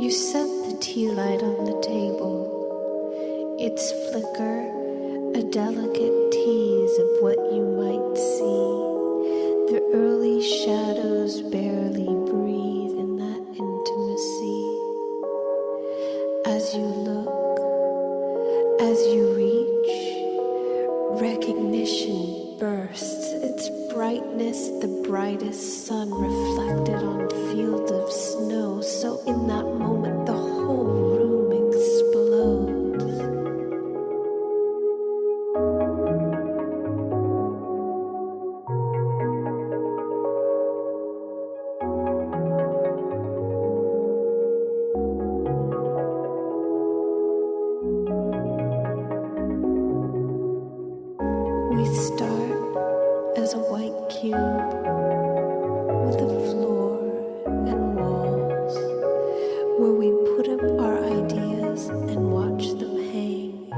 You set the tea light on the table. Its flicker, a delicate tease of what you might see. The early shadows barely breathe in that intimacy. As you look, as you reach, recognition bursts, its brightness the brightest sun reflected on fields of snow. So in that moment the whole room explodes. We start as a white cube with a floor and walls where we put up our ideas and watch them hang,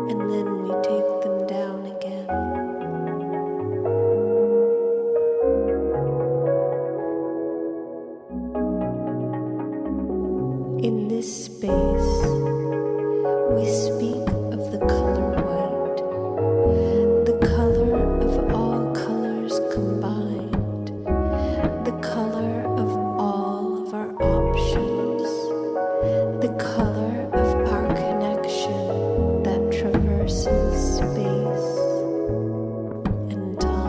and then we take them down again. In this space, we speak of the color white, the color of all colors combined, the color of all of our options, the color of our connection that traverses space and time.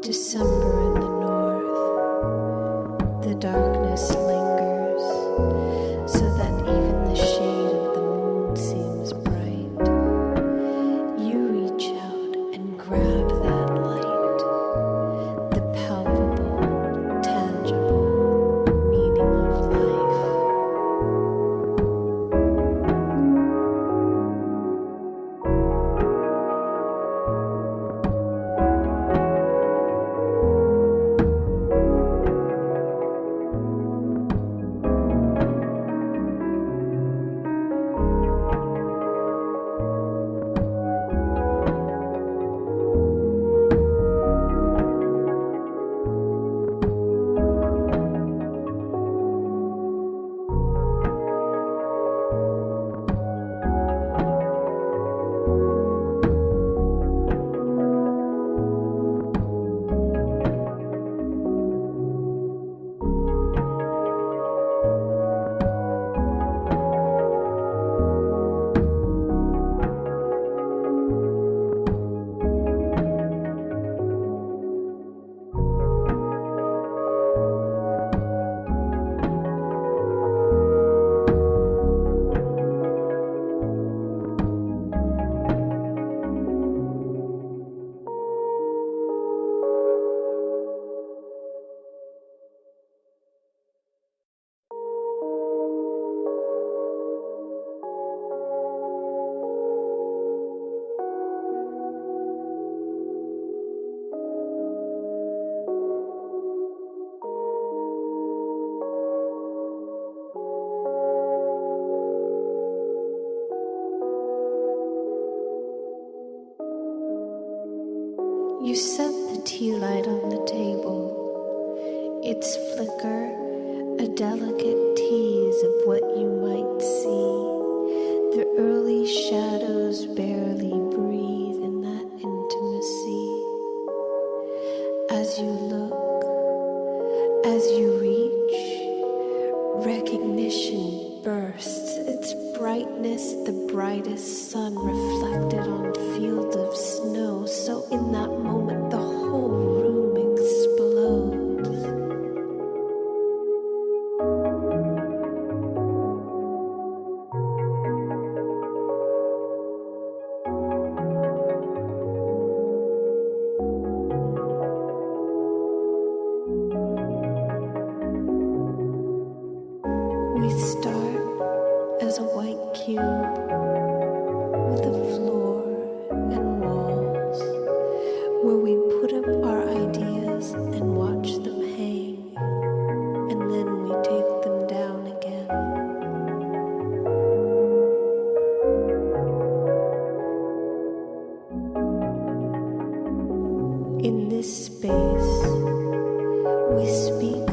December in the north, the darkness lingers, so that even the shade of the moon seems bright. You reach out and grab that light, the palpable, tangible meaning of life. You set the tea light on the table. Its flicker, a delicate tease of what you might see. The early shadows barely breathe in that intimacy. As you look, as you reach, recognition bursts, its brightness the brightest sun reflected on fields of snow. So in that moment the whole room explodes. We start as a white cube with a floor and walls where we put up our ideas and watch them hang, and then we take them down again. In this space, we speak